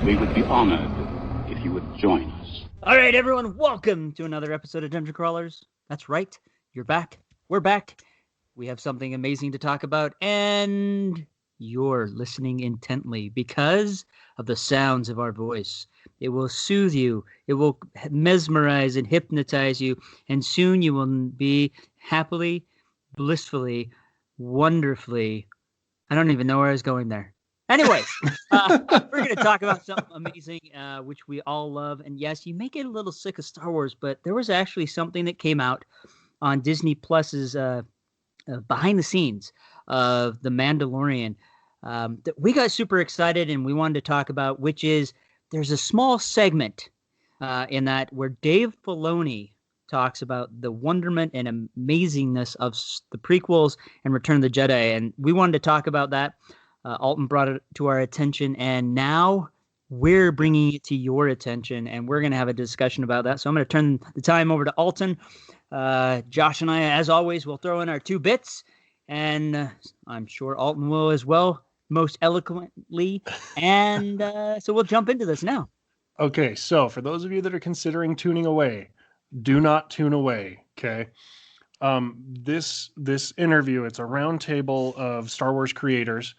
We would be honored if you would join us. All right, everyone, welcome to another episode of Dungeon Crawlers. That's right, you're back. We're back. We have something amazing to talk about, and you're listening intently because of the sounds of our voice. It will soothe you, it will mesmerize and hypnotize you, and soon you will be happily, blissfully, wonderfully. I don't even know where I was going there. Anyways, we're going to talk about something amazing, which we all love. And yes, you may get a little sick of Star Wars, but there was actually something that came out on Disney Plus's behind the scenes of The Mandalorian that we got super excited and we wanted to talk about, which is there's a small segment in that where Dave Filoni talks about the wonderment and amazingness of the prequels and Return of the Jedi. And we wanted to talk about that. Alton brought it to our attention, and now we're bringing it to your attention, and we're going to have a discussion about that. So I'm going to turn the time over to Alton. Josh and I, as always, will throw in our 2 bits, and I'm sure Alton will as well, most eloquently. And so we'll jump into this now. Okay, so for those of you that are considering tuning away, do not tune away, okay? This interview, it's a roundtable of Star Wars creators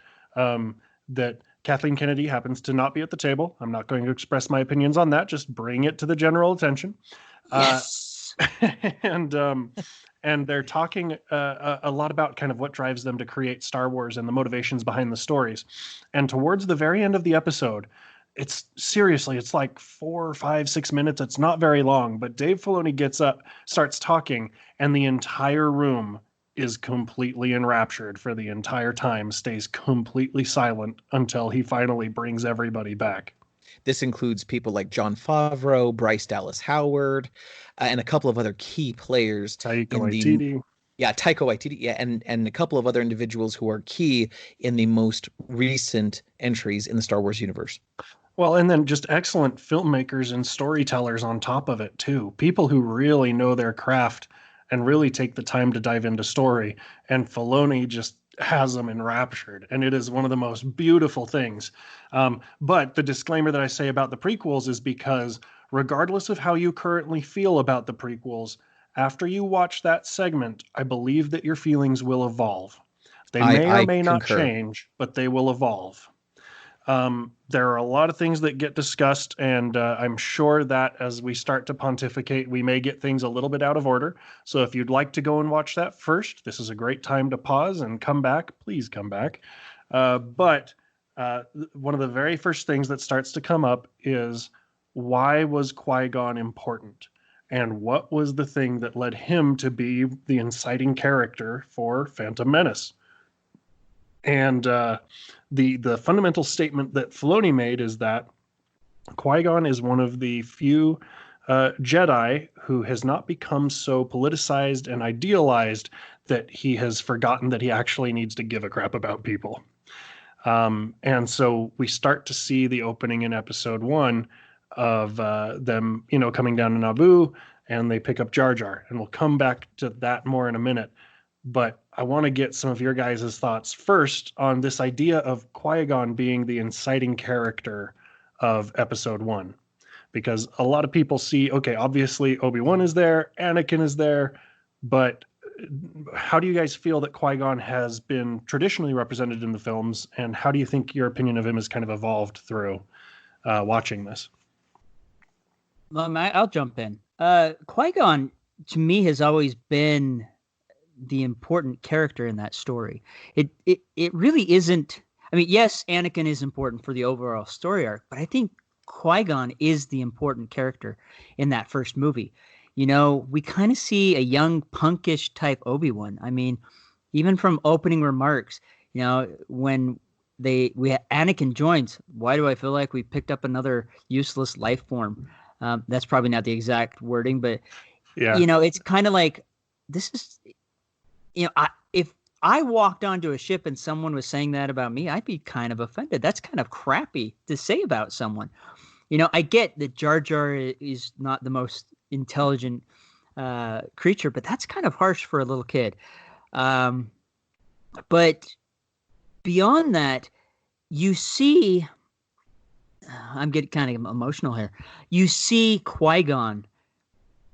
that Kathleen Kennedy happens to not be at the table. I'm not going to express my opinions on that. Just bring it to the general attention. Yes. And they're talking a lot about kind of what drives them to create Star Wars and the motivations behind the stories. And towards the very end of the episode, it's like 4, 5, 6 minutes. It's not very long, but Dave Filoni gets up, starts talking, and the entire room is completely enraptured for the entire time, stays completely silent until he finally brings everybody back. This includes people like Jon Favreau, Bryce Dallas Howard, and a couple of other key players. Taika Waititi. Taika Waititi, yeah, and a couple of other individuals who are key in the most recent entries in the Star Wars universe. Well, and then just excellent filmmakers and storytellers on top of it, too. People who really know their craft and really take the time to dive into story. And Filoni just has them enraptured. And it is one of the most beautiful things. But the disclaimer that I say about the prequels is because regardless of how you currently feel about the prequels, after you watch that segment, I believe that your feelings will evolve. They may or may not change, but they will evolve. There are a lot of things that get discussed, and I'm sure that as we start to pontificate, we may get things a little bit out of order. So if you'd like to go and watch that first, this is a great time to pause and come back. Please come back. But one of the very first things that starts to come up is, why was Qui-Gon important? And what was the thing that led him to be the inciting character for Phantom Menace? And the fundamental statement that Filoni made is that Qui-Gon is one of the few Jedi who has not become so politicized and idealized that he has forgotten that he actually needs to give a crap about people. And so we start to see the opening in episode 1 of them, coming down to Naboo, and they pick up Jar Jar. And we'll come back to that more in a minute. But I want to get some of your guys' thoughts first on this idea of Qui-Gon being the inciting character of episode 1. Because a lot of people see, okay, obviously Obi-Wan is there, Anakin is there, but how do you guys feel that Qui-Gon has been traditionally represented in the films, and how do you think your opinion of him has kind of evolved through watching this? I'll jump in. Qui-Gon, to me, has always been the important character in that story. It really isn't. I mean, yes, Anakin is important for the overall story arc, but I think Qui-Gon is the important character in that first movie. We kind of see a young punkish type Obi-Wan. I mean, even from opening remarks, when Anakin joins, why do I feel like we picked up another useless life form? That's probably not the exact wording, but yeah, it's kind of like, this is, if I walked onto a ship and someone was saying that about me, I'd be kind of offended. That's kind of crappy to say about someone. I get that Jar Jar is not the most intelligent creature, but that's kind of harsh for a little kid. But beyond that, you see I'm getting kind of emotional here. You see Qui-Gon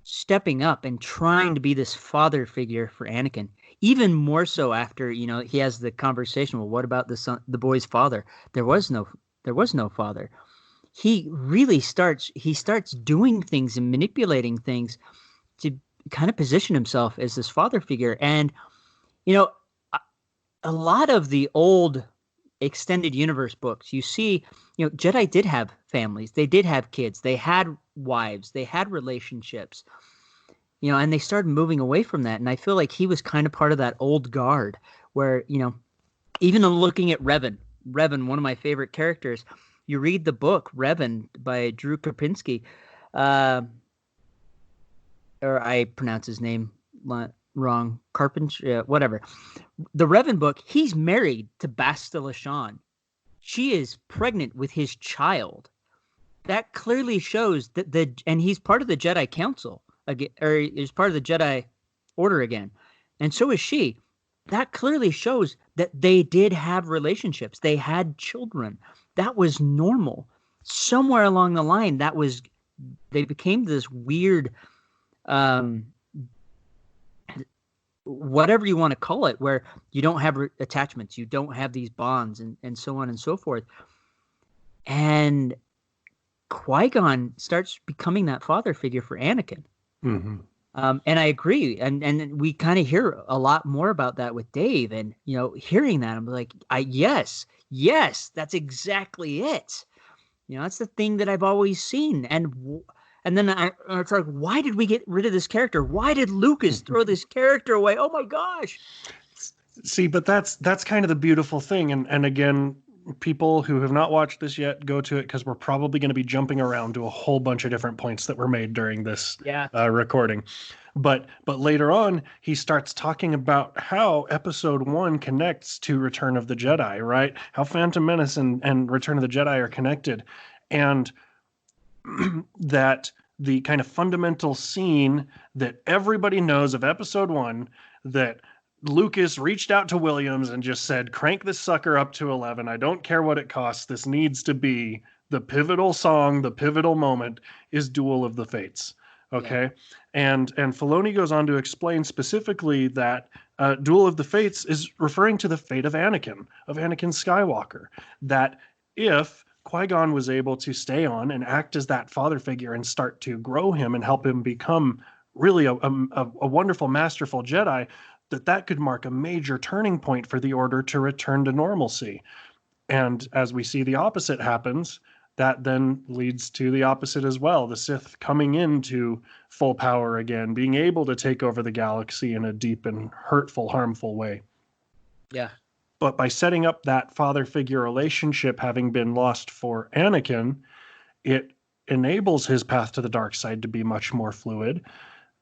stepping up and trying to be this father figure for Anakin, even more so after, he has the conversation. Well, what about the boy's father? There was no father. He really starts doing things and manipulating things to kind of position himself as this father figure. And, a lot of the old extended universe books, you see, Jedi did have families. They did have kids. They had wives. They had relationships, and they started moving away from that. And I feel like he was kind of part of that old guard where, even looking at Revan, one of my favorite characters, you read the book Revan by Drew Karpinski, or I pronounce his name wrong, Carpenter, whatever. The Revan book, he's married to Bastila Shan. She is pregnant with his child. That clearly shows that and he's part of the Jedi Council again, or is part of the Jedi Order again, and so is she. That clearly shows that they did have relationships. They had children. That was normal. Somewhere along the line, they became this weird, whatever you want to call it, where you don't have attachments, you don't have these bonds, and so on and so forth. And Qui-Gon starts becoming that father figure for Anakin. Mm-hmm. And I agree. And we kind of hear a lot more about that with Dave. And, hearing that, I'm like, yes, that's exactly it. That's the thing that I've always seen. And then it's like, why did we get rid of this character? Why did Lucas throw this character away? Oh my gosh. See, but that's kind of the beautiful thing. And again, people who have not watched this yet, go to it, because we're probably going to be jumping around to a whole bunch of different points that were made during this recording. But later on, he starts talking about how Episode 1 connects to Return of the Jedi, right? How Phantom Menace and Return of the Jedi are connected. And that the kind of fundamental scene that everybody knows of Episode 1, that Lucas reached out to Williams and just said, crank this sucker up to 11. I don't care what it costs. This needs to be the pivotal song, the pivotal moment, is Duel of the Fates. Okay. Yeah. And Filoni goes on to explain specifically that Duel of the Fates is referring to the fate of Anakin Skywalker. That if Qui-Gon was able to stay on and act as that father figure and start to grow him and help him become really a wonderful, masterful Jedi, that could mark a major turning point for the Order to return to normalcy. And as we see the opposite happens, that then leads to the opposite as well. The Sith coming into full power again, being able to take over the galaxy in a deep and hurtful, harmful way. Yeah. But by setting up that father figure relationship having been lost for Anakin, it enables his path to the dark side to be much more fluid,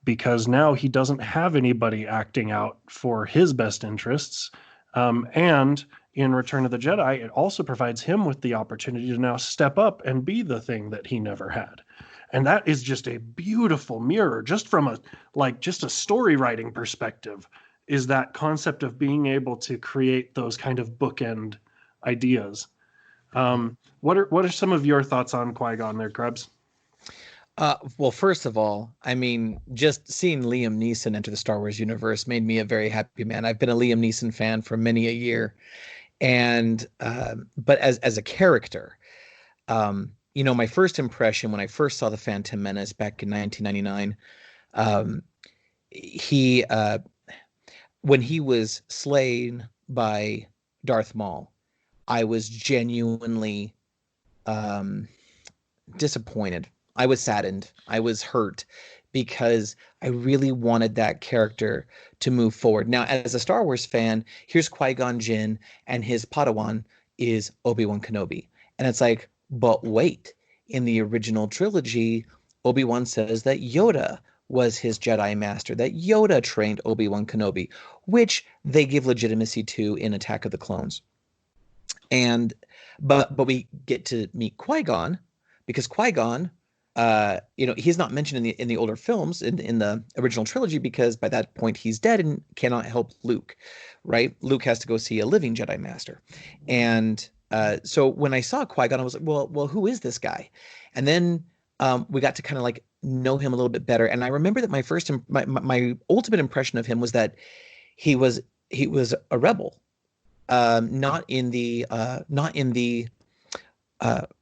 because now he doesn't have anybody acting out for his best interests. And in Return of the Jedi, it also provides him with the opportunity to now step up and be the thing that he never had. And that is just a beautiful mirror, just from a story writing perspective, is that concept of being able to create those kind of bookend ideas. What are some of your thoughts on Qui-Gon there, Krebs? Well, first of all, I mean, just seeing Liam Neeson enter the Star Wars universe made me a very happy man. I've been a Liam Neeson fan for many a year. And, but as a character, my first impression when I first saw the Phantom Menace back in 1999, when he was slain by Darth Maul, I was genuinely disappointed. I was saddened. I was hurt because I really wanted that character to move forward. Now, as a Star Wars fan, here's Qui-Gon Jinn, and his Padawan is Obi-Wan Kenobi. And it's like, but wait, in the original trilogy, Obi-Wan says that Yoda was his Jedi master, that Yoda trained Obi-Wan Kenobi, which they give legitimacy to in Attack of the Clones. But we get to meet Qui-Gon, because Qui-Gon, he's not mentioned in the older films in the original trilogy, because by that point he's dead and cannot help Luke, right? Luke has to go see a living Jedi master. And So when I saw Qui-Gon, I was like, well, who is this guy? And then we got to kind of like know him a little bit better. And I remember that my ultimate impression of him was that he was a rebel, not in the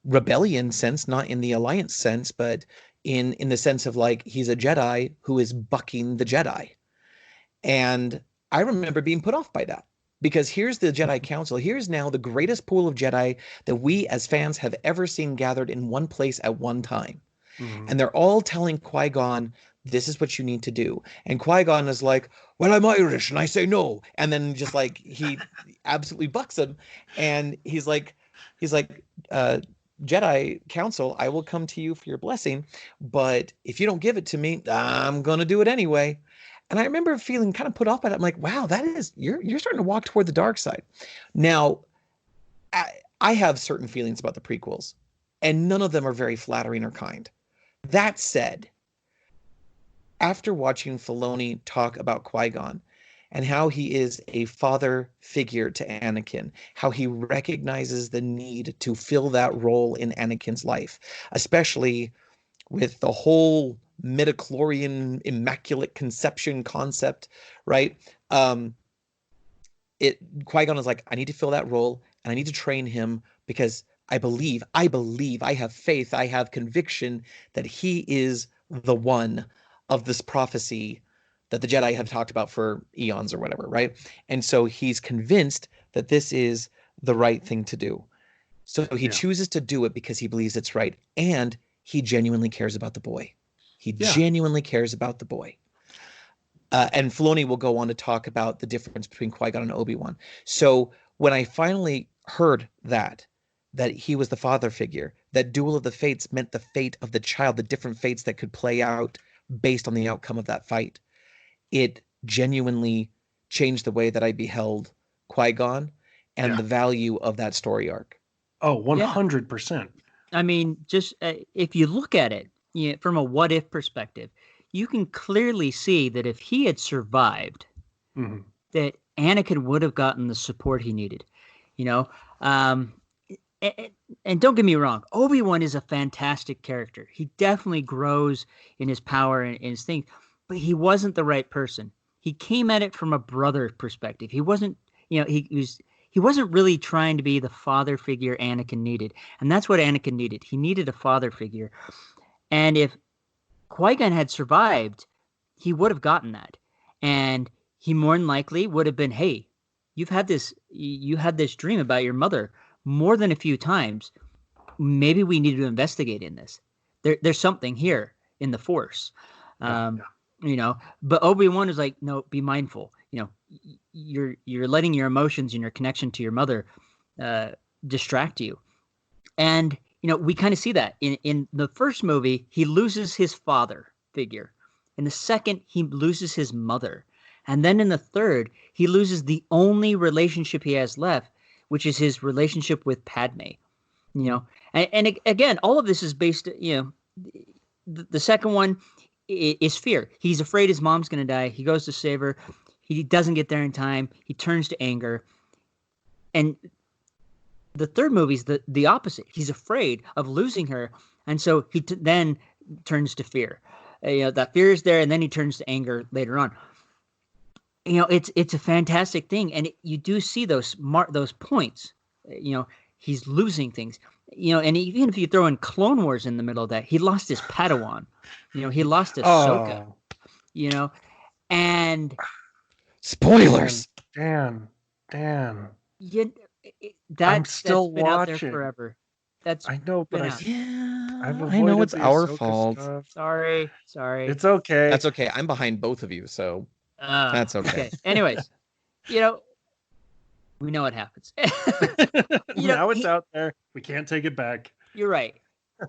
rebellion sense, not in the alliance sense, but in the sense of like he's a Jedi who is bucking the Jedi. And I remember being put off by that. Because here's the Jedi Council. Here's now the greatest pool of Jedi that we as fans have ever seen gathered in one place at one time. Mm-hmm. And they're all telling Qui-Gon, this is what you need to do. And Qui-Gon is like, well, I'm Irish and I say no. And then just like he absolutely bucks him. And he's like, Jedi Council, I will come to you for your blessing. But if you don't give it to me, I'm going to do it anyway. And I remember feeling kind of put off by that. I'm like, wow, you're starting to walk toward the dark side. Now, I have certain feelings about the prequels, and none of them are very flattering or kind. That said, after watching Filoni talk about Qui-Gon and how he is a father figure to Anakin, how he recognizes the need to fill that role in Anakin's life, especially with the whole midichlorian immaculate conception concept, right? Qui-Gon is like, I need to fill that role and I need to train him because I believe, I have faith, I have conviction that he is the one of this prophecy that the Jedi have talked about for eons or whatever, right? And so he's convinced that this is the right thing to do. So he chooses to do it because he believes it's right. And he genuinely cares about the boy. He genuinely cares about the boy. And Filoni will go on to talk about the difference between Qui-Gon and Obi-Wan. So when I finally heard that he was the father figure, that Duel of the Fates meant the fate of the child, the different fates that could play out based on the outcome of that fight, it genuinely changed the way that I beheld Qui-Gon and the value of that story arc. Oh, 100%. I mean, just if you look at it, from a what if perspective, you can clearly see that if he had survived, that Anakin would have gotten the support he needed, and don't get me wrong, Obi-Wan is a fantastic character. He definitely grows in his power and his things, but he wasn't the right person. He came at it from a brother perspective. He wasn't, he wasn't really trying to be the father figure Anakin needed. And that's what Anakin needed. He needed a father figure. And if Qui-Gon had survived, he would have gotten that. And he more than likely would have been, hey, you had this dream about your mother more than a few times. Maybe we need to investigate in this. There's something here in the Force. But Obi-Wan is like, no, be mindful. You're letting your emotions and your connection to your mother distract you. And we kind of see that in the first movie. He loses his father figure. In the second, he loses his mother. And then in the third, he loses the only relationship he has left, which is his relationship with Padme. And again, all of this is based, the second one is fear. He's afraid his mom's going to die. He goes to save her. He doesn't get there in time. He turns to anger. And the third movie is the opposite. He's afraid of losing her. And so he then turns to fear. That fear is there, and then he turns to anger later on. It's a fantastic thing. And you do see those points. He's losing things. And even if you throw in Clone Wars in the middle of that, he lost his Padawan. He lost Ahsoka. And spoilers. Dan. I'm still been watching. Out there forever. I know, but I know it's our fault. Stuff. Sorry. It's okay. That's okay. I'm behind both of you, so that's okay. Anyways, we know what happens. Now it's out there. We can't take it back. You're right.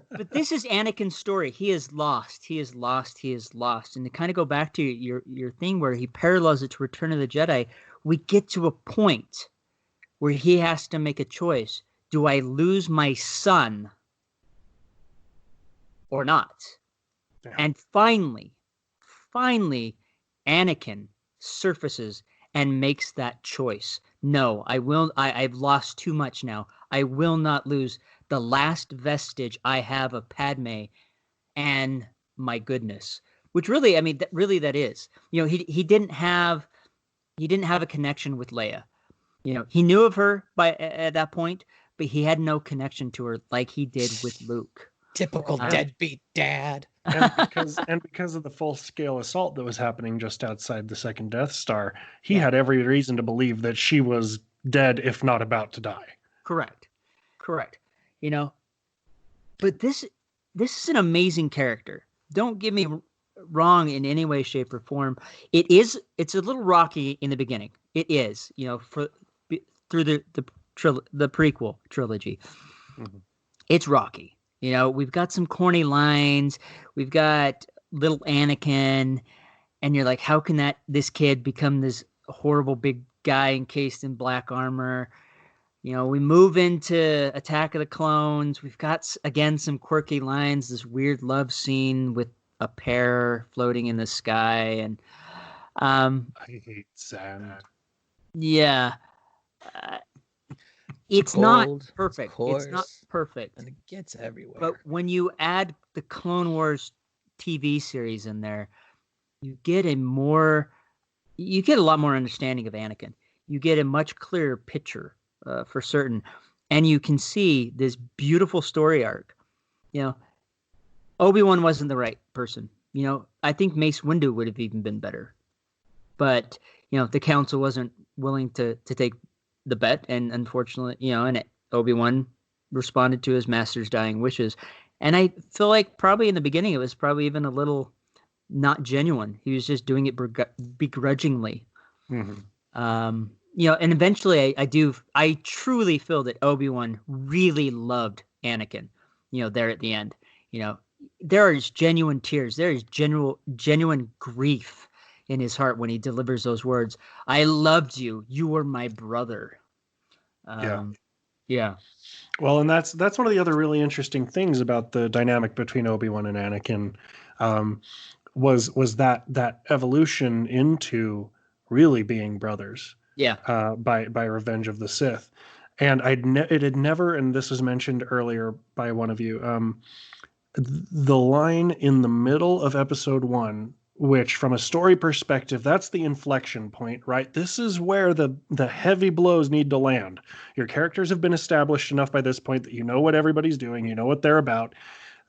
But this is Anakin's story. He is lost. And to kind of go back to your thing where he parallels it to Return of the Jedi, we get to a point where he has to make a choice. Do I lose my son or not? Yeah. And finally, Anakin surfaces and makes that choice. No, I will. I've lost too much now. I will not lose the last vestige I have of Padme and my goodness. Which really, I mean, that is. You know, he didn't have a connection with Leia. You know, he knew of her at that point, but he had no connection to her like he did with Luke. Typical deadbeat dad. And because of the full-scale assault that was happening just outside the second Death Star, he had every reason to believe that she was dead, if not about to die. Correct. You know, but this is an amazing character. Don't get me wrong in any way, shape, or form. It's a little rocky in the beginning. It is, you know, through the prequel trilogy. Mm-hmm. It's rocky. You know, we've got some corny lines. We've got little Anakin, and you're like, how can this kid become this horrible big guy encased in black armor? You know, we move into Attack of the Clones. We've got, again, some quirky lines, this weird love scene with a pear floating in the sky. And I hate sand. Yeah. It's cold, not perfect. Coarse, it's not perfect. And it gets everywhere. But when you add the Clone Wars TV series in there, you get a lot more understanding of Anakin. You get a much clearer picture for certain. And you can see this beautiful story arc. You know, Obi-Wan wasn't the right person. You know, I think Mace Windu would have even been better. But, you know, the council wasn't willing to take the bet, and unfortunately, you know, and Obi-Wan responded to his master's dying wishes. And I feel like probably in the beginning it was probably even a little not genuine. He was just doing it begrudgingly. Mm-hmm. You know, and eventually I truly feel that Obi-Wan really loved Anakin, you know, there at the end. You know, there is genuine tears. There is genuine grief in his heart when he delivers those words. I loved you. You were my brother. Yeah. Well, and that's one of the other really interesting things about the dynamic between Obi-Wan and Anakin, was that evolution into really being brothers. Yeah. By Revenge of the Sith, and it had never, and this was mentioned earlier by one of you, the line in the middle of Episode 1. Which, from a story perspective, that's the inflection point, right? This is where the heavy blows need to land. Your characters have been established enough by this point that you know what everybody's doing, you know what they're about.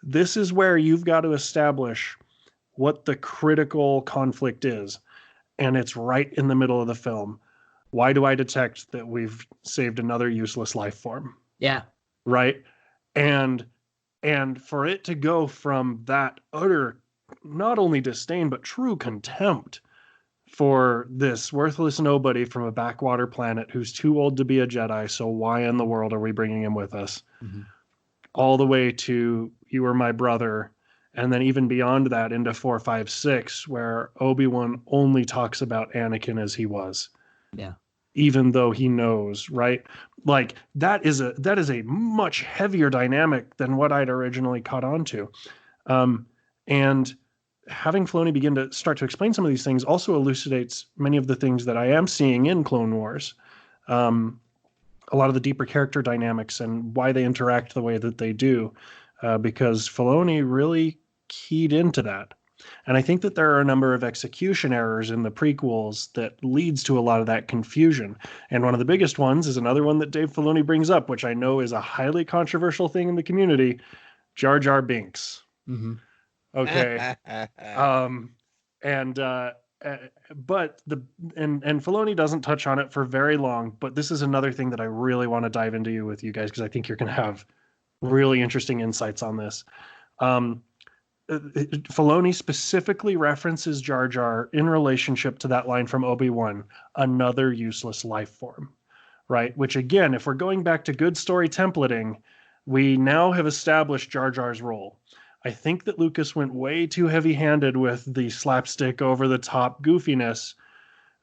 This is where you've got to establish what the critical conflict is. And it's right in the middle of the film. Why do I detect that we've saved another useless life form? Yeah. Right? And for it to go from that utter not only disdain, but true contempt for this worthless nobody from a backwater planet who's too old to be a Jedi, so why in the world are we bringing him with us? Mm-hmm. All the way to, you were my brother, and then even beyond that into 4, 5, 6, where Obi-Wan only talks about Anakin as he was. Yeah. Even though he knows, right? Like, that is a much heavier dynamic than what I'd originally caught on to. And having Filoni begin to start to explain some of these things also elucidates many of the things that I am seeing in Clone Wars. A lot of the deeper character dynamics and why they interact the way that they do, because Filoni really keyed into that. And I think that there are a number of execution errors in the prequels that leads to a lot of that confusion. And one of the biggest ones is another one that Dave Filoni brings up, which I know is a highly controversial thing in the community, Jar Jar Binks. Mm-hmm. Okay. But Filoni doesn't touch on it for very long, but this is another thing that I really want to dive into with you guys, because I think you're going to have really interesting insights on this. Filoni specifically references Jar Jar in relationship to that line from Obi-Wan, another useless life form, right? Which again, if we're going back to good story templating, we now have established Jar Jar's role. I think that Lucas went way too heavy-handed with the slapstick over-the-top goofiness,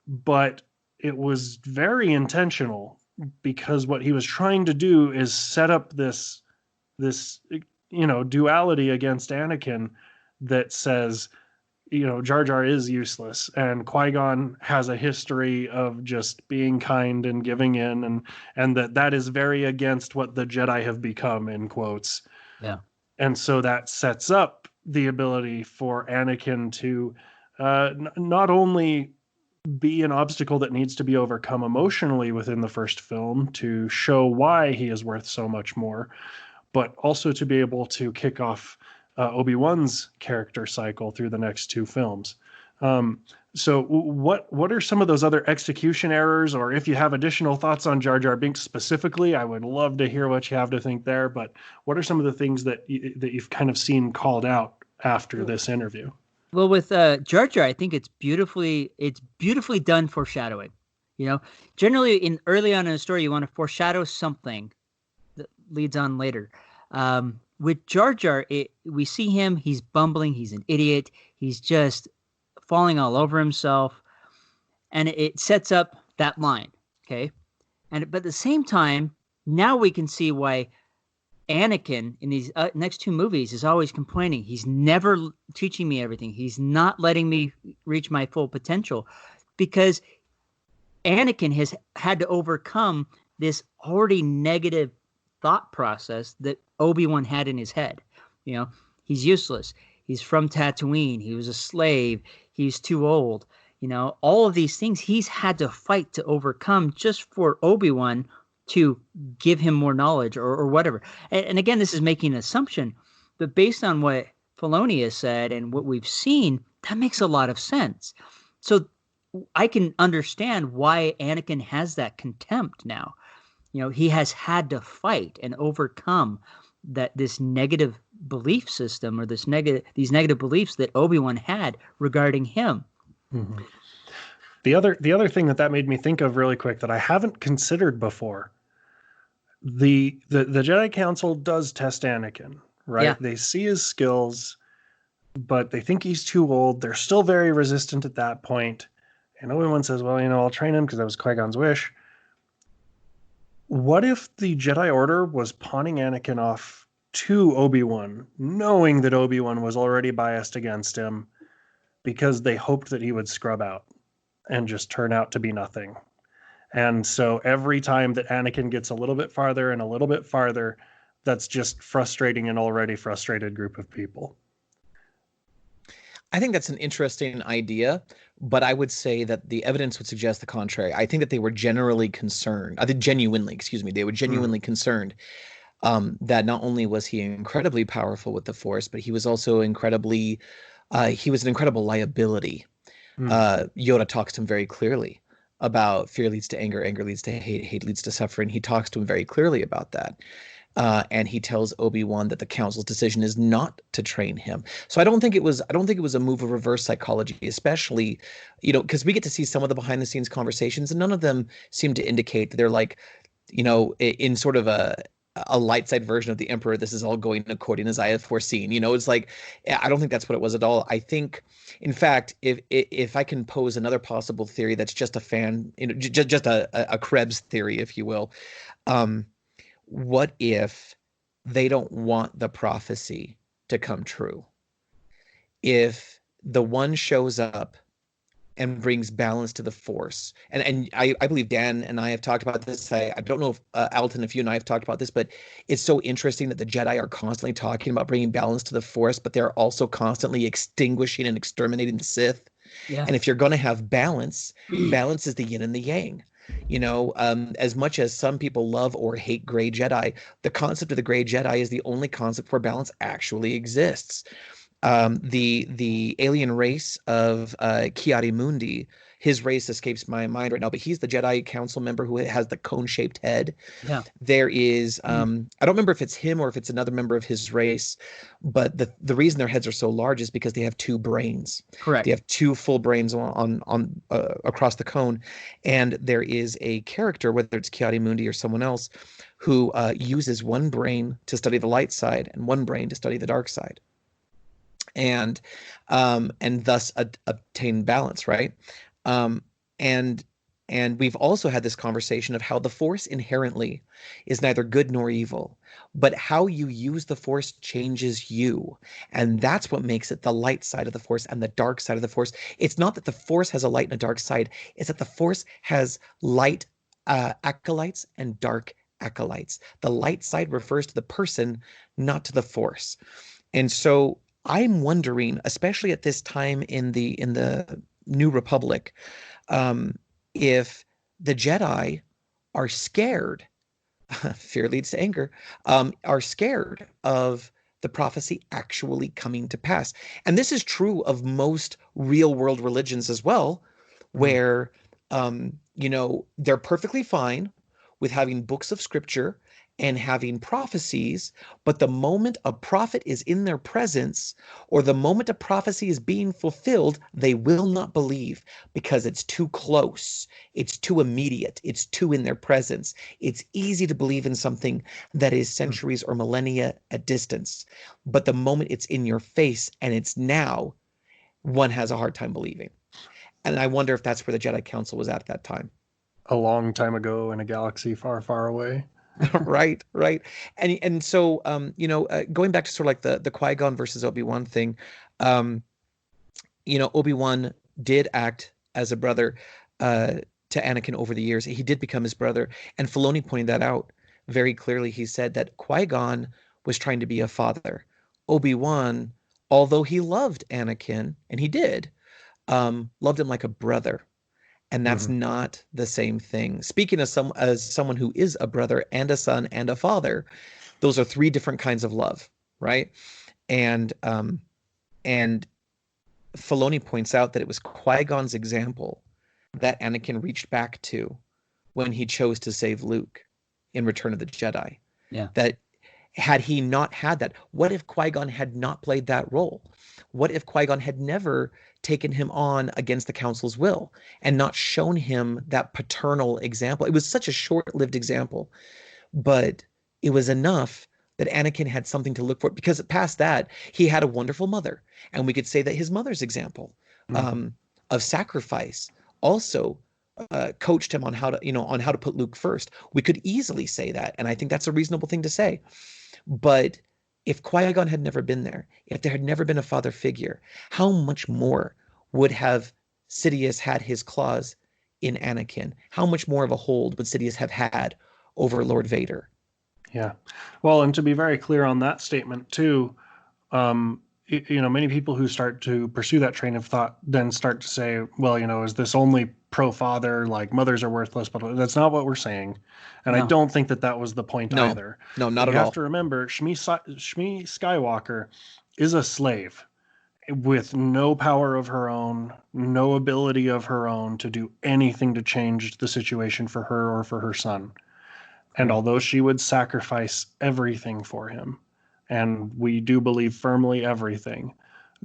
but it was very intentional, because what he was trying to do is set up this duality against Anakin that says, Jar Jar is useless, and Qui-Gon has a history of just being kind and giving in, and that is very against what the Jedi have become, in quotes. Yeah. And so that sets up the ability for Anakin to not only be an obstacle that needs to be overcome emotionally within the first film to show why he is worth so much more, but also to be able to kick off Obi-Wan's character cycle through the next two films. So what are some of those other execution errors, or if you have additional thoughts on Jar Jar Binks specifically, I would love to hear what you have to think there. But what are some of the things that you've kind of seen called out after this interview? Well, with Jar Jar, I think it's beautifully done foreshadowing. Generally early on in a story, you want to foreshadow something that leads on later. With Jar Jar, we see him, he's bumbling, he's an idiot, he's just falling all over himself, and it sets up that line, okay? But at the same time, now we can see why Anakin in these next two movies is always complaining. He's never teaching me everything. He's not letting me reach my full potential, because Anakin has had to overcome this already negative thought process that Obi-Wan had in his head. He's useless. He's from Tatooine. He was a slave. He's too old. All of these things he's had to fight to overcome just for Obi-Wan to give him more knowledge or whatever. And again, this is making an assumption, but based on what Filoni has said and what we've seen, that makes a lot of sense. So I can understand why Anakin has that contempt now. He has had to fight and overcome this negative belief system, or these negative beliefs that Obi-Wan had regarding him. Mm-hmm. The other thing that made me think of really quick that I haven't considered before, the Jedi Council does test Anakin, right? Yeah. They see his skills, but they think he's too old. They're still very resistant at that point. And Obi-Wan says, well, I'll train him because that was Qui-Gon's wish. What if the Jedi Order was pawning Anakin off to Obi-Wan, knowing that Obi-Wan was already biased against him, because they hoped that he would scrub out and just turn out to be nothing? And so every time that Anakin gets a little bit farther and a little bit farther, that's just frustrating an already frustrated group of people. I think that's an interesting idea, but I would say that the evidence would suggest the contrary. I think that they were genuinely concerned concerned that not only was he incredibly powerful with the Force, but he was also he was an incredible liability. Yoda talks to him very clearly about fear leads to anger, anger leads to hate, hate leads to suffering. He talks to him very clearly about that. And he tells Obi-Wan that the Council's decision is not to train him. So I don't think it was a move of reverse psychology, especially, because we get to see some of the behind the scenes conversations, and none of them seem to indicate that they're like, in sort of a light side version of the Emperor, this is all going according as I have foreseen. It's like, I don't think that's what it was at all. I think, in fact, if I can pose another possible theory that's just a fan, just a Krebs theory, if you will. What if they don't want the prophecy to come true? If the one shows up and brings balance to the Force, and I believe Dan and I have talked about this. I don't know if Alton, if you and I have talked about this, but it's so interesting that the Jedi are constantly talking about bringing balance to the Force, but they're also constantly extinguishing and exterminating the Sith. Yeah. And if you're going to have balance, balance is the yin and the yang. As much as some people love or hate gray Jedi, the concept of the gray Jedi is the only concept where balance actually exists. The alien race of Ki-Adi-Mundi, his race escapes my mind right now, but he's the Jedi Council member who has the cone-shaped head. Yeah. There is, I don't remember if it's him or if it's another member of his race, but the reason their heads are so large is because they have two brains. Correct. They have two full brains on across the cone, and there is a character, whether it's Ki-Adi-Mundi or someone else, who uses one brain to study the light side and one brain to study the dark side. And thus obtain balance, right? And And we've also had this conversation of how the Force inherently is neither good nor evil, but how you use the Force changes you. And that's what makes it the light side of the Force and the dark side of the Force. It's not that the Force has a light and a dark side, it's that the Force has light acolytes and dark acolytes. The light side refers to the person, not to the Force. And so I'm wondering, especially at this time in the New Republic, if the Jedi are scared, fear leads to anger, are scared of the prophecy actually coming to pass. And this is true of most real world religions as well, where, they're perfectly fine with having books of scripture and having prophecies, but the moment a prophet is in their presence, or the moment a prophecy is being fulfilled, they will not believe because it's too close, it's too immediate, it's too in their presence. It's easy to believe in something that is centuries or millennia at distance, but the moment it's in your face and it's now, one has a hard time believing. And I wonder if that's where the Jedi Council was at that time. A long time ago in a galaxy far, far away. Right. And so, going back to sort of like the Qui-Gon versus Obi-Wan thing, Obi-Wan did act as a brother to Anakin over the years. He did become his brother. And Filoni pointed that out very clearly. He said that Qui-Gon was trying to be a father. Obi-Wan, although he loved Anakin, and he did, loved him like a brother. And that's not the same thing. Speaking as someone who is a brother and a son and a father, those are three different kinds of love, right? And Filoni points out that it was Qui-Gon's example that Anakin reached back to when he chose to save Luke in Return of the Jedi. Yeah. That had he not had that, what if Qui-Gon had not played that role? What if Qui-Gon had never taken him on against the council's will and not shown him that paternal example? It was such a short-lived example, but it was enough that Anakin had something to look for, because past that, he had a wonderful mother. And we could say that his mother's example of sacrifice also coached him on how to put Luke first. We could easily say that, and I think that's a reasonable thing to say. But if Qui-Gon had never been there, if there had never been a father figure, how much more would have Sidious had his claws in Anakin? How much more of a hold would Sidious have had over Lord Vader? Yeah. Well, and to be very clear on that statement too, many people who start to pursue that train of thought then start to say, well, is this only pro-father, like mothers are worthless? But that's not what we're saying. And I don't think that was the point either. No, not at all. You have to remember, Shmi Skywalker is a slave with no power of her own, no ability of her own to do anything to change the situation for her or for her son. And although she would sacrifice everything for him, and we do believe firmly everything,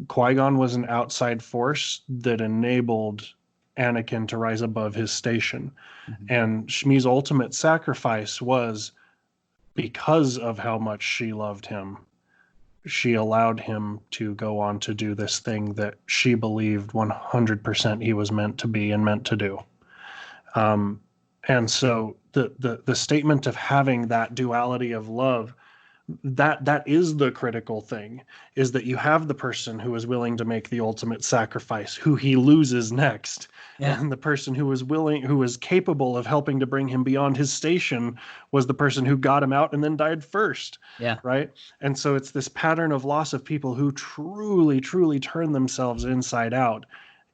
Qui-Gon was an outside force that enabled Anakin to rise above his station. And Shmi's ultimate sacrifice was because of how much she loved him. She allowed him to go on to do this thing that she believed 100% he was meant to be and meant to do. And so the statement of having that duality of love, that is the critical thing, is that you have the person who is willing to make the ultimate sacrifice, who he loses next. Yeah. And the person who was capable of helping to bring him beyond his station was the person who got him out and then died first. Yeah. Right. And so it's this pattern of loss of people who truly, truly turn themselves inside out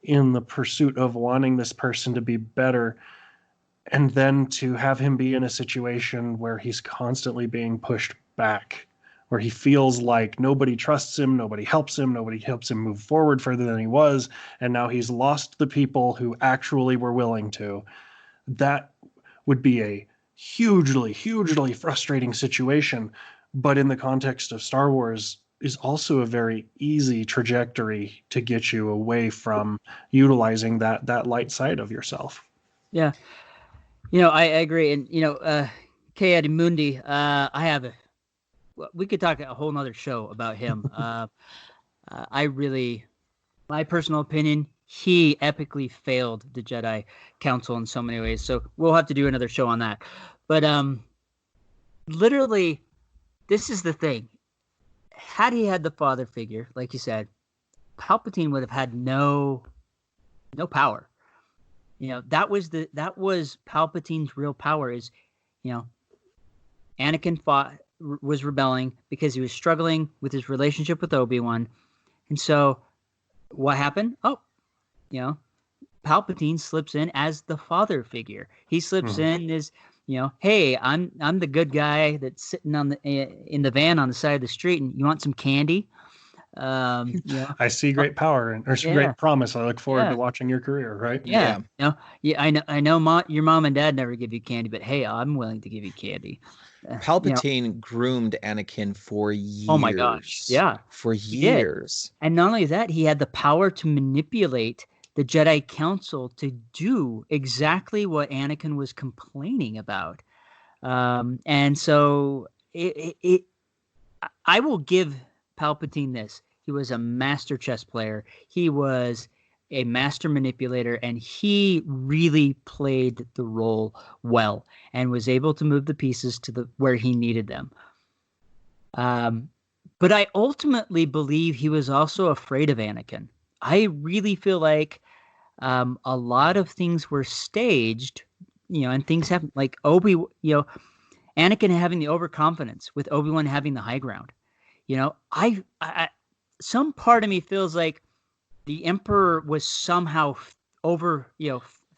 in the pursuit of wanting this person to be better. And then to have him be in a situation where he's constantly being pushed back, where he feels like nobody trusts him, nobody helps him move forward further than he was, and now he's lost the people who actually were willing to. That would be a hugely, hugely frustrating situation, but in the context of Star Wars is also a very easy trajectory to get you away from utilizing that light side of yourself. Yeah. I agree. And, K. Mundi, we could talk a whole nother show about him. My personal opinion, he epically failed the Jedi Council in so many ways. So we'll have to do another show on that. But literally, this is the thing. Had he had the father figure, like you said, Palpatine would have had no power. That was Palpatine's real power. Is, Anakin was rebelling because he was struggling with his relationship with Obi-Wan, and so what happened? Palpatine slips in as the father figure. He slips in as, hey, I'm the good guy that's sitting in the van on the side of the street, and you want some candy? I see great power and great promise. I look forward to watching your career. Right? Yeah. I know. Your mom and dad never give you candy, but hey, I'm willing to give you candy. Palpatine groomed Anakin for years. Oh my gosh! Yeah, for years. And not only that, he had the power to manipulate the Jedi Council to do exactly what Anakin was complaining about. And so I will give Palpatine this. He was a master chess player. He was a master manipulator, and he really played the role well and was able to move the pieces to where he needed them. But I ultimately believe he was also afraid of Anakin. I really feel like a lot of things were staged, and things happen, like Anakin having the overconfidence with Obi-Wan having the high ground. I some part of me feels like the Emperor was somehow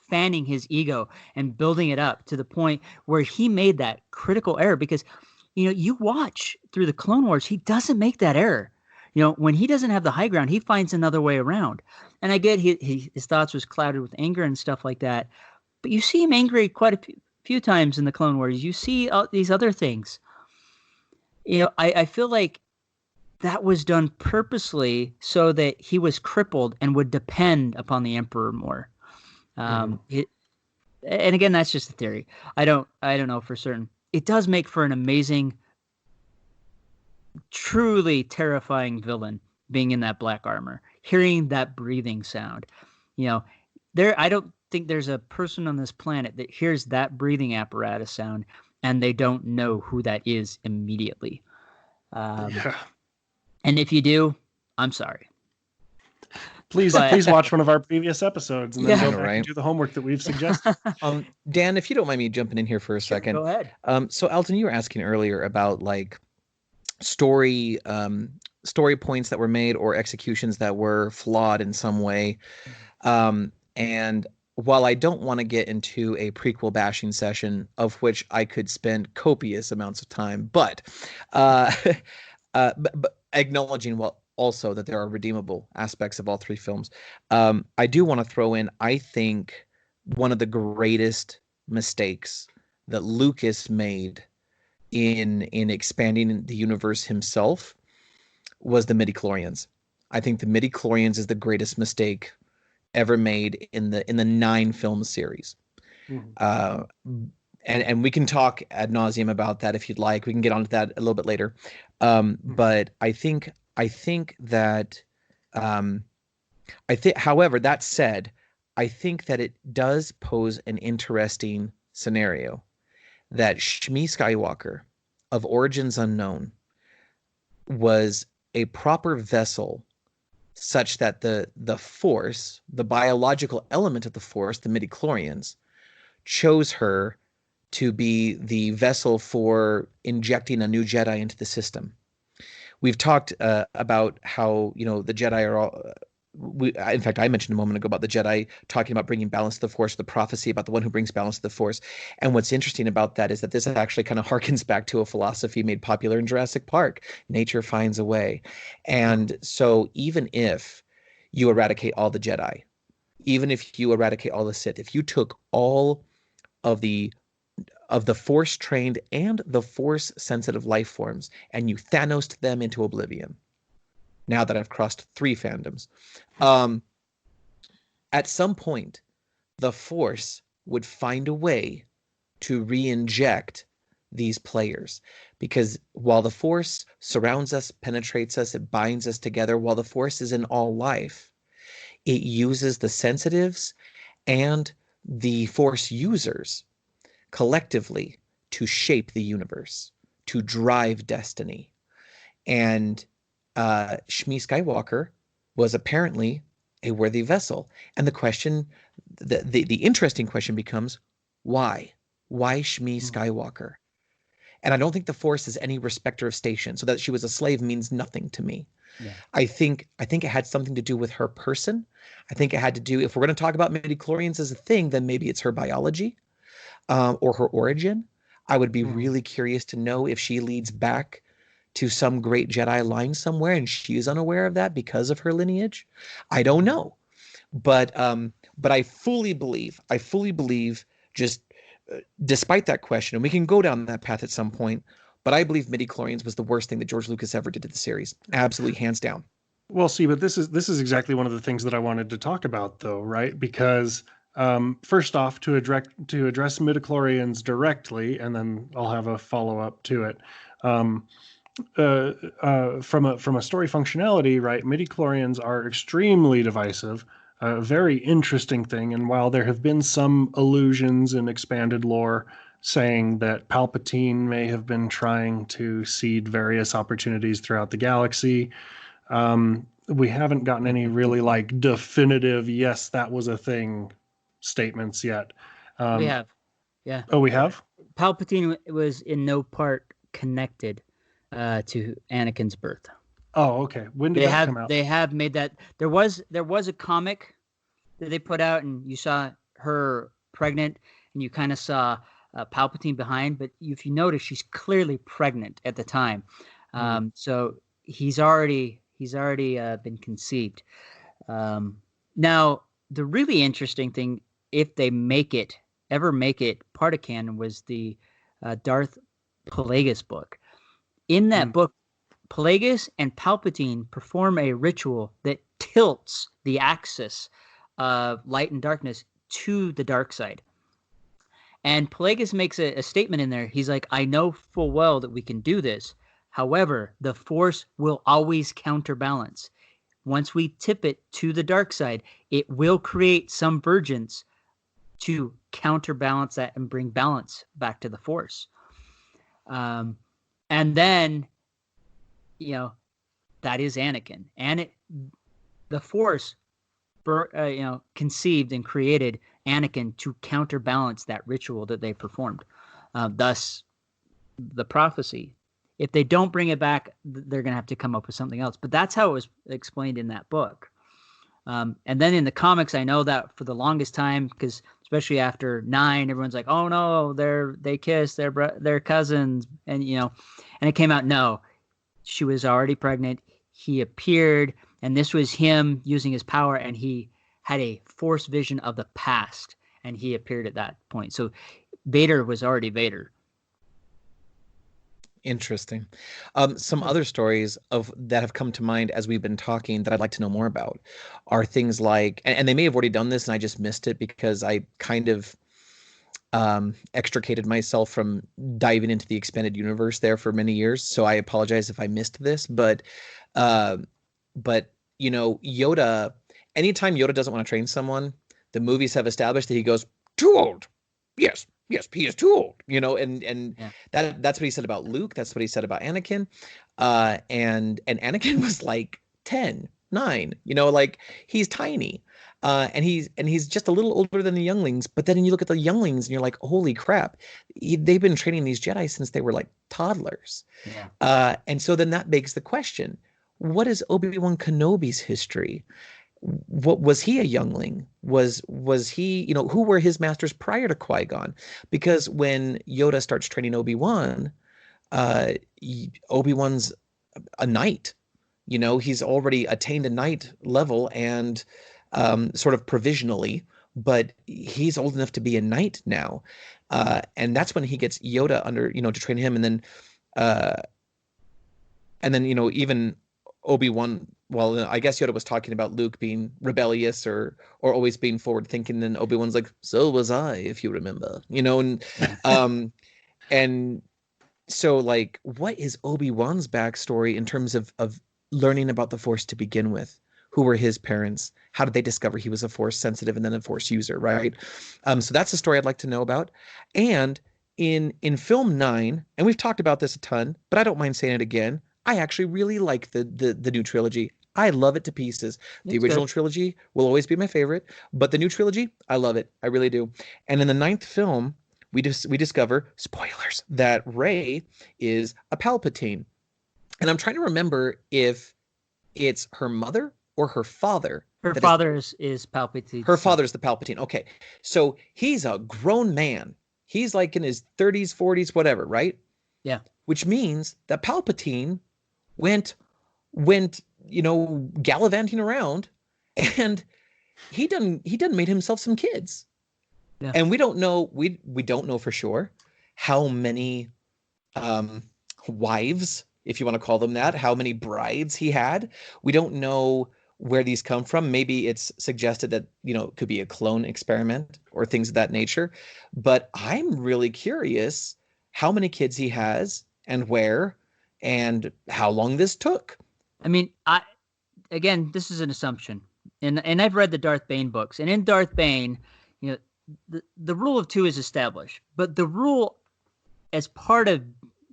fanning his ego and building it up to the point where he made that critical error. Because, you watch through the Clone Wars, he doesn't make that error. When he doesn't have the high ground, he finds another way around. And I get his thoughts was clouded with anger and stuff like that. But you see him angry quite a few times in the Clone Wars. You see these other things. I feel like that was done purposely so that he was crippled and would depend upon the Emperor more. And again, that's just a theory. I don't know for certain. It does make for an amazing, truly terrifying villain being in that black armor, hearing that breathing sound. I don't think there's a person on this planet that hears that breathing apparatus sound and they don't know who that is immediately. And if you do, I'm sorry. Please watch one of our previous episodes and then go back and do the homework that we've suggested. Dan, if you don't mind me jumping in here for a second. Go ahead. So Elton, you were asking earlier about like story points that were made or executions that were flawed in some way. And while I don't want to get into a prequel bashing session, of which I could spend copious amounts of time, but acknowledging also that there are redeemable aspects of all three films, I do want to throw in, I think one of the greatest mistakes that Lucas made in expanding the universe himself was the midi-chlorians. I think the midi-chlorians is the greatest mistake ever made in the 9-film series. And we can talk ad nauseum about that if you'd like. We can get onto that a little bit later. But I think that however, that said, I think that it does pose an interesting scenario that Shmi Skywalker of origins unknown was a proper vessel such that the Force, the biological element of the Force, the midi-chlorians, chose her to be the vessel for injecting a new Jedi into the system. We've talked about how, the Jedi are all... in fact, I mentioned a moment ago about the Jedi talking about bringing balance to the Force, the prophecy about the one who brings balance to the Force. And what's interesting about that is that this actually kind of harkens back to a philosophy made popular in Jurassic Park. Nature finds a way. And so even if you eradicate all the Jedi, even if you eradicate all the Sith, if you took all of the Force-trained and the Force-sensitive life forms and you Thanos'd them into oblivion, now that I've crossed 3 fandoms, at some point, the Force would find a way to re-inject these players. Because while the Force surrounds us, penetrates us, it binds us together, while the Force is in all life, it uses the sensitives and the Force users collectively to shape the universe, to drive destiny. And Shmi Skywalker was apparently a worthy vessel. And the question, the interesting question becomes, why? Why Shmi Skywalker? And I don't think the Force is any respecter of station. So that she was a slave means nothing to me. Yeah. I think it had something to do with her person. I think it had to do, if we're going to talk about midichlorians as a thing, then maybe it's her biology or her origin. I would be really curious to know if she leads back to some great Jedi line somewhere and she's unaware of that because of her lineage. I don't know. But I fully believe, just despite that question, and we can go down that path at some point, but I believe midichlorians was the worst thing that George Lucas ever did to the series. Absolutely, hands down. Well, see, but this is exactly one of the things that I wanted to talk about, though, right? Because first off, to address midichlorians directly, and then I'll have a follow up to it. From a story functionality, right? Midichlorians are extremely divisive, a very interesting thing. And while there have been some allusions in expanded lore saying that Palpatine may have been trying to seed various opportunities throughout the galaxy, we haven't gotten any really like definitive, yes, that was a thing statements yet. We have. Yeah. Oh, we have? Palpatine was in no part connected to Anakin's birth. Oh, okay. When did that come out? They have made that. There was a comic that they put out, and you saw her pregnant, and you kind of saw Palpatine behind. But if you notice, she's clearly pregnant at the time. So he's already been conceived. Now, the really interesting thing, if they ever make it part of canon, was the Darth Plagueis book. In that book, Plagueis and Palpatine perform a ritual that tilts the axis of light and darkness to the dark side. And Plagueis makes a statement in there. He's like, I know full well that we can do this. However, the Force will always counterbalance. Once we tip it to the dark side, it will create some vergence to counterbalance that and bring balance back to the Force. And then, that is Anakin. And the Force, conceived and created Anakin to counterbalance that ritual that they performed. Thus, the prophecy. If they don't bring it back, they're going to have to come up with something else. But that's how it was explained in that book. And then in the comics, I know that for the longest time, because especially after 9, everyone's like, "Oh no, they kissed, they're cousins," and and it came out no, she was already pregnant. He appeared, and this was him using his power, and he had a Force vision of the past, and he appeared at that point. So Vader was already Vader. Interesting. Some other stories that have come to mind as we've been talking that I'd like to know more about are things like, and they may have already done this and I just missed it because I kind of extricated myself from diving into the expanded universe there for many years. So I apologize if I missed this, but Yoda, anytime Yoda doesn't want to train someone, the movies have established that he goes, "Too old. Yes, he is too old," and yeah. That's what he said about Luke. That's what he said about Anakin. And Anakin was like 10, 9, like he's tiny. And he's just a little older than the younglings. But then you look at the younglings and you're like, holy crap, they've been training these Jedi since they were like toddlers. Yeah. And so then that begs the question, what is Obi-Wan Kenobi's history? What was he a youngling? Was he, who were his masters prior to Qui-Gon? Because when Yoda starts training Obi-Wan, Obi-Wan's a knight. He's already attained a knight level and sort of provisionally, but he's old enough to be a knight now. And that's when he gets Yoda under, to train him. And then, even Obi-Wan, well, I guess Yoda was talking about Luke being rebellious or always being forward thinking. And Obi-Wan's like, so was I, if you remember, and so like, what is Obi-Wan's backstory in terms of learning about the Force to begin with? Who were his parents? How did they discover he was a Force sensitive and then a Force user, right? So that's a story I'd like to know about. And in film 9, and we've talked about this a ton, but I don't mind saying it again, I actually really like the new trilogy. I love it to pieces. The It's original good. trilogy will always be my favorite, but the new trilogy, I love it. I really do. And in the 9th film, we discover, spoilers, that Rey is a Palpatine. And I'm trying to remember if it's her mother or her father. Her that father is Palpatine. Her father's the Palpatine. Okay. So he's a grown man. He's like in his 30s, 40s, whatever, right? Yeah. Which means that Palpatine went, gallivanting around, and he done made himself some kids. Yeah. And we don't know, we don't know for sure how many wives, if you want to call them that, how many brides he had. We don't know where these come from. Maybe it's suggested that, it could be a clone experiment or things of that nature. But I'm really curious how many kids he has and where and how long this took. I mean, again, this is an assumption. And I've read the Darth Bane books. And in Darth Bane, the rule of 2 is established. But the rule as part of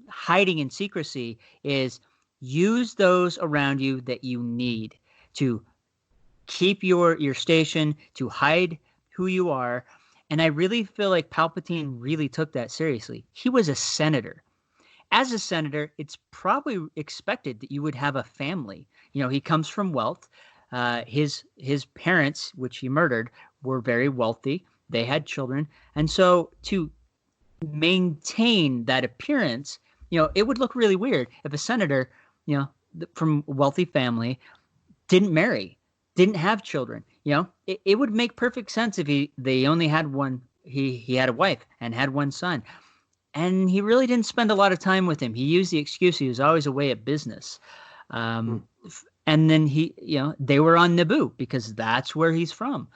hiding in secrecy is use those around you that you need to keep your station, to hide who you are. And I really feel like Palpatine really took that seriously. He was a senator. As a senator, it's probably expected that you would have a family. He comes from wealth. His parents, which he murdered, were very wealthy. They had children. And so to maintain that appearance, it would look really weird if a senator, from a wealthy family didn't marry, didn't have children. It would make perfect sense if they only had one. He had a wife and had one son. And he really didn't spend a lot of time with him. He used the excuse he was always away at business. And then they were on Naboo because that's where he's from.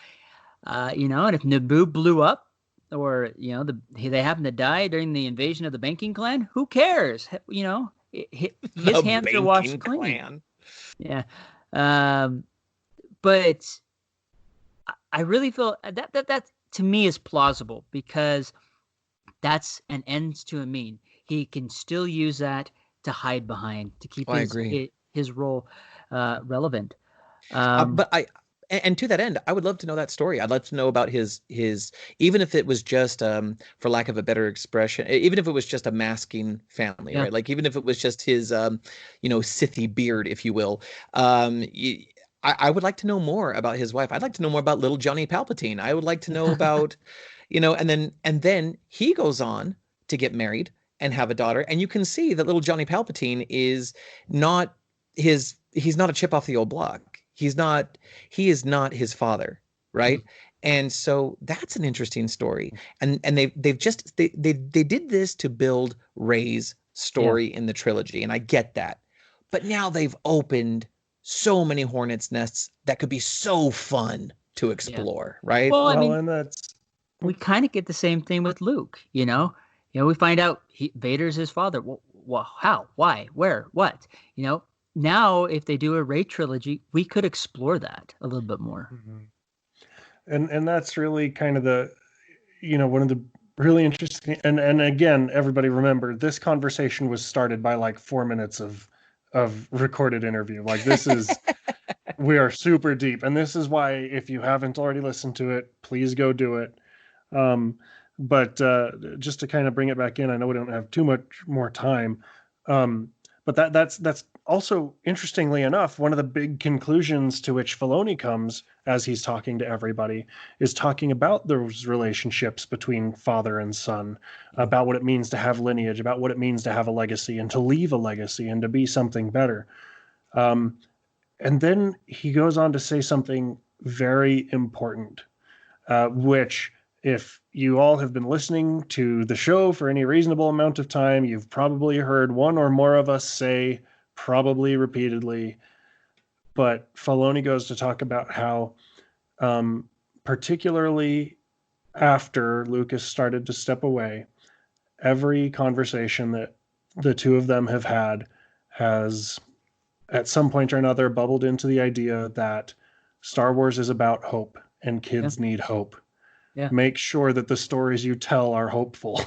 And if Naboo blew up or, they happen to die during the invasion of the banking clan, who cares? His hands are washed clean. Yeah. But I really feel that to me is plausible because that's an ends to a mean. He can still use that to hide behind, to keep his role relevant. And to that end, I would love to know that story. I'd love to know about his even if it was just, for lack of a better expression, even if it was just a masking family, right? Like even if it was just his, Sithy beard, if you will. I would like to know more about his wife. I'd like to know more about little Johnny Palpatine. I would like to know about, and then he goes on to get married and have a daughter. And you can see that little Johnny Palpatine is not he's not a chip off the old block. He is not his father, right? Mm-hmm. And so that's an interesting story. And they did this to build Rey's story in the trilogy, and I get that. But now they've opened so many hornets' nests that could be so fun to explore, right? Well, I mean, and that's we kind of get the same thing with Luke. We find out Vader's his father. Well, how? Why? Where? What? Now, if they do a Rey trilogy, we could explore that a little bit more. Mm-hmm. And that's really kind of the, one of the really interesting. And again, everybody remember this conversation was started by like 4 minutes of recorded interview. Like this is, we are super deep, and this is why if you haven't already listened to it, please go do it. But just to kind of bring it back in, I know we don't have too much more time. But that's also, interestingly enough, one of the big conclusions to which Filoni comes as he's talking to everybody is talking about those relationships between father and son, about what it means to have lineage, about what it means to have a legacy and to leave a legacy and to be something better. And then he goes on to say something very important, which if you all have been listening to the show for any reasonable amount of time, you've probably heard one or more of us say, probably repeatedly, but Filoni goes to talk about how, particularly after Lucas started to step away, every conversation that the two of them have had has at some point or another bubbled into the idea that Star Wars is about hope and kids need hope. Yeah. Make sure that the stories you tell are hopeful,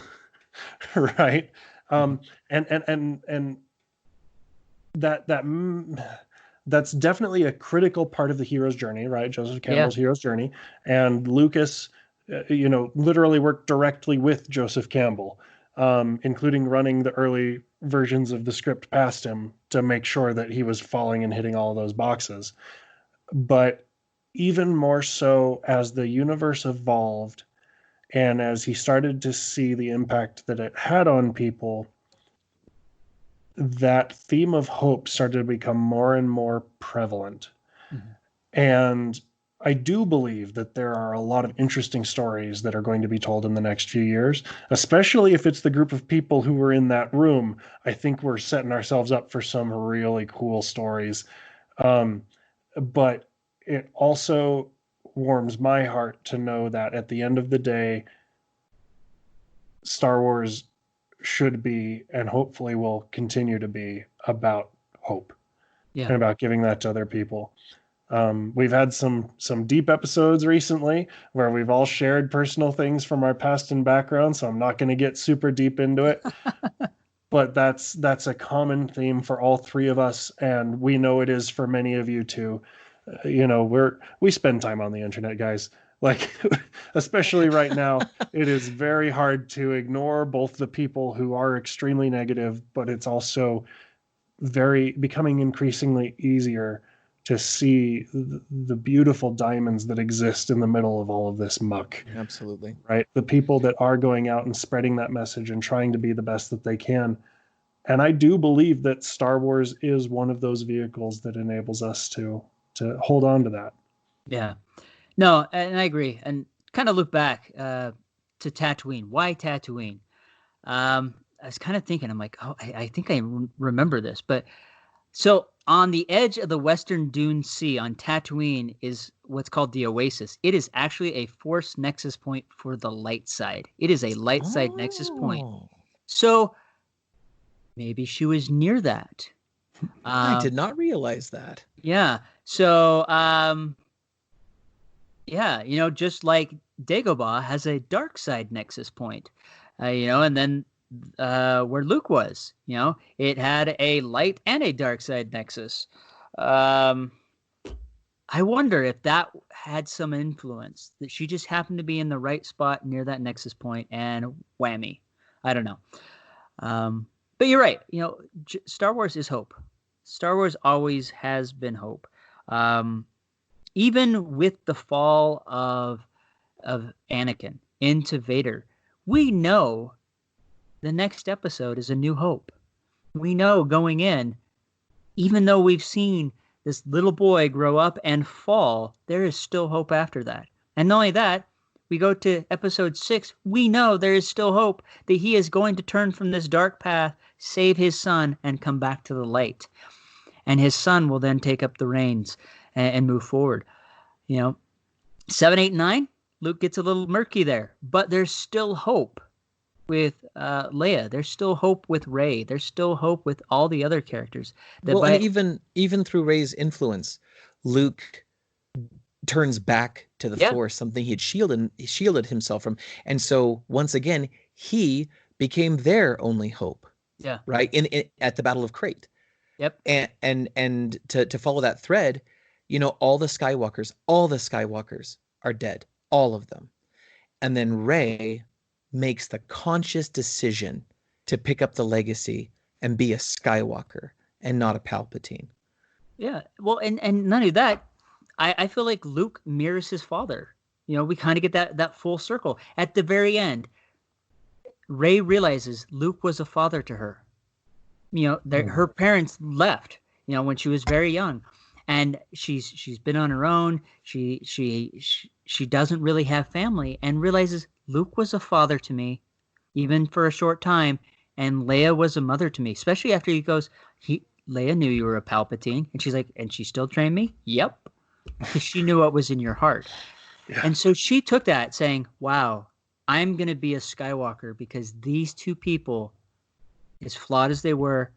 right? And that's definitely a critical part of the hero's journey, right? Joseph Campbell's hero's journey, and Lucas, literally worked directly with Joseph Campbell, including running the early versions of the script past him to make sure that he was falling and hitting all those boxes. But even more so as the universe evolved and as he started to see the impact that it had on people, that theme of hope started to become more and more prevalent. Mm-hmm. And I do believe that there are a lot of interesting stories that are going to be told in the next few years, especially if it's the group of people who were in that room. I think we're setting ourselves up for some really cool stories. But it also warms my heart to know that at the end of the day, Star Wars should be, and hopefully will continue to be, about hope and about giving that to other people. We've had some deep episodes recently where we've all shared personal things from our past and background, so I'm not going to get super deep into it. But that's a common theme for all three of us, and we know it is for many of you too. We spend time on the internet, guys. Like, especially right now, it is very hard to ignore both the people who are extremely negative, but it's also becoming increasingly easier to see the beautiful diamonds that exist in the middle of all of this muck. Absolutely. Right? The people that are going out and spreading that message and trying to be the best that they can. And I do believe that Star Wars is one of those vehicles that enables us to hold on to that. Yeah. No, and I agree. And kind of look back to Tatooine. Why Tatooine? I was kind of thinking, I'm like, I think I remember this. But so on the edge of the Western Dune Sea on Tatooine is what's called the Oasis. It is actually a Force nexus point for the light side. It is a light side nexus point. So maybe she was near that. I did not realize that. Yeah. So, just like Dagobah has a dark side nexus point, and then where Luke was, it had a light and a dark side nexus. I wonder if that had some influence, that she just happened to be in the right spot near that nexus point, and whammy. I don't know. But you're right. Star Wars is hope. Star Wars always has been hope. Even with the fall of Anakin into Vader, we know the next episode is A New Hope. We know going in, even though we've seen this little boy grow up and fall, there is still hope after that. And not only that, we go to episode 6, we know there is still hope that he is going to turn from this dark path, save his son, and come back to the light. And his son will then take up the reins and move forward. 7, 8, 9, Luke gets a little murky there, but there's still hope with Leia. There's still hope with Rey. There's still hope with all the other characters. And even through Rey's influence, Luke turns back to the Force, something he had shielded himself from. And so once again, he became their only hope. Yeah. Right? At the Battle of Crate. Yep. And to follow that thread, all the Skywalkers are dead, all of them. And then Rey makes the conscious decision to pick up the legacy and be a Skywalker and not a Palpatine. Yeah. Well, and not only that, I feel like Luke mirrors his father. We kind of get that full circle. At the very end, Rey realizes Luke was a father to her. Her parents left, when she was very young, and she's been on her own. She doesn't really have family, and realizes Luke was a father to me, even for a short time, and Leia was a mother to me. Especially after he goes, Leia knew you were a Palpatine, and she's like, and she still trained me. Yep, because she knew what was in your heart, and so she took that, saying, "Wow, I'm gonna be a Skywalker because these two people, as flawed as they were,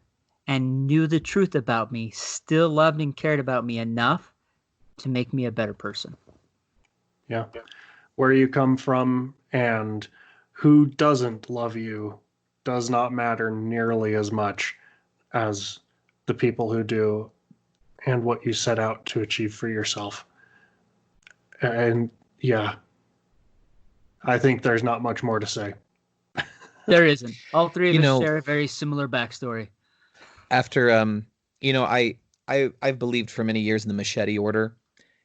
and knew the truth about me still loved and cared about me enough to make me a better person. Yeah. Where you come from and who doesn't love you does not matter nearly as much as the people who do and what you set out to achieve for yourself. And yeah, I think there's not much more to say. There isn't. All three of us know, share a very similar backstory. After I've believed for many years in the Machete Order.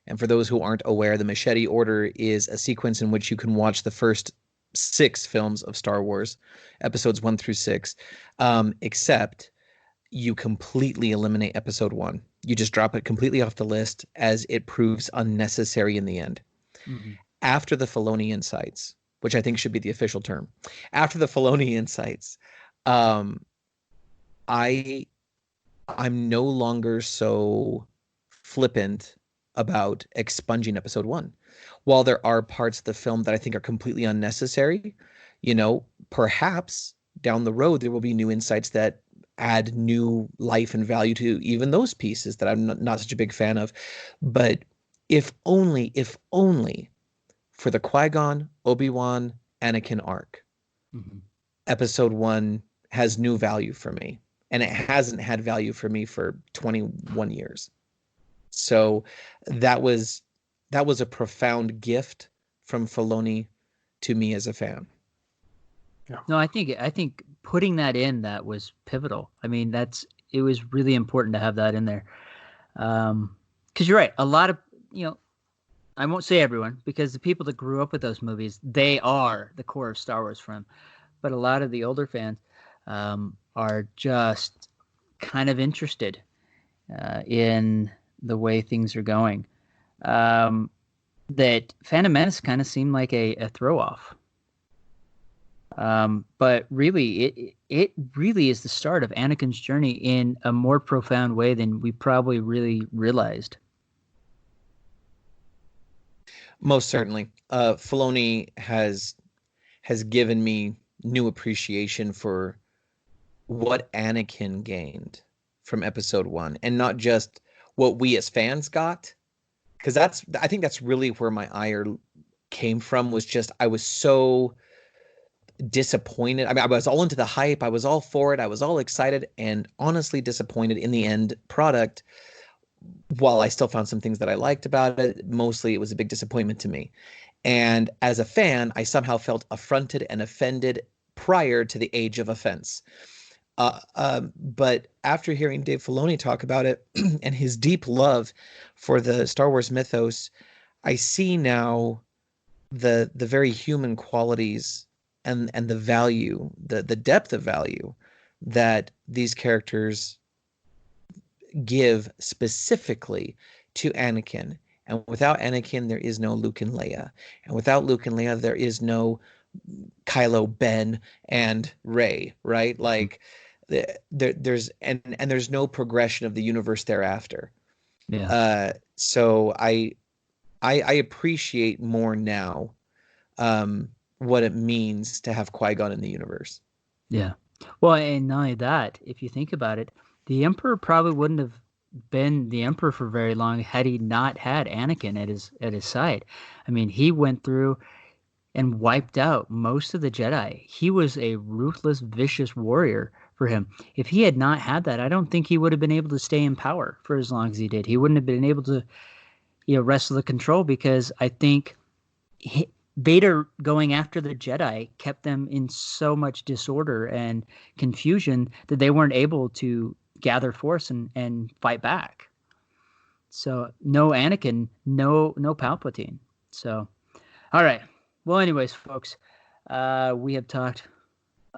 And for those who aren't aware, the Machete Order is a sequence in which you can watch the first 6 films of Star Wars, episodes 1 through 6, except you completely eliminate episode 1. You just drop it completely off the list as it proves unnecessary in the end. Mm-hmm. After the Filoni Insights, which I think should be the official term, after the Filoni Insights, I'm no longer so flippant about expunging episode 1. While there are parts of the film that I think are completely unnecessary, perhaps down the road there will be new insights that add new life and value to even those pieces that I'm not such a big fan of. But if only for the Qui-Gon, Obi-Wan, Anakin arc, Mm-hmm. episode 1 has new value for me. And it hasn't had value for me for 21 years. So that was a profound gift from Filoni to me as a fan. Yeah. No, I think putting that in, that was pivotal. I mean, it was really important to have that in there. Because you're right. A lot of, I won't say everyone, because the people that grew up with those movies, they are the core of Star Wars for them. But a lot of the older fans are just kind of interested in the way things are going. That Phantom Menace kind of seemed like a throw off. But really, it really is the start of Anakin's journey in a more profound way than we probably really realized. Most certainly. Filoni has given me new appreciation for what Anakin gained from episode 1, and not just what we as fans got. Because I think that's really where my ire came from, was just I was so disappointed. I mean, I was all into the hype. I was all for it. I was all excited, and honestly disappointed in the end product. While I still found some things that I liked about it, mostly it was a big disappointment to me. And as a fan, I somehow felt affronted and offended prior to the age of offense. But after hearing Dave Filoni talk about it and his deep love for the Star Wars mythos, I see now the very human qualities and the value, the depth of value that these characters give specifically to Anakin. And without Anakin, there is no Luke and Leia. And without Luke and Leia, there is no Kylo, Ben, and Rey, right? Like, there's no progression of the universe thereafter. Yeah. So I appreciate more now what it means to have Qui-Gon in the universe. Yeah. Well, and not only that, if you think about it, the Emperor probably wouldn't have been the Emperor for very long had he not had Anakin at his side. I mean, he went through and wiped out most of the Jedi. He was a ruthless, vicious warrior for him. If he had not had that, I don't think he would have been able to stay in power for as long as he did. He wouldn't have been able to, wrestle the control, because I think Vader going after the Jedi kept them in so much disorder and confusion that they weren't able to gather force and fight back. So no Anakin, no Palpatine. So, all right. Well, anyways, folks, we have talked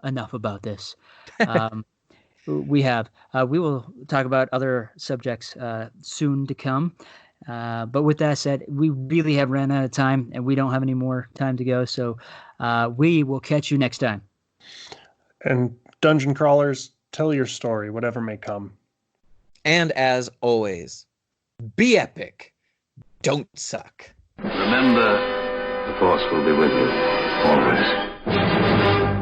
enough about this. We will talk about other subjects soon to come. But with that said, we really have run out of time, and we don't have any more time to go. So we will catch you next time. And Dungeon Crawlers, tell your story, whatever may come. And as always, be epic. Don't suck. Remember, the Force will be with you, always.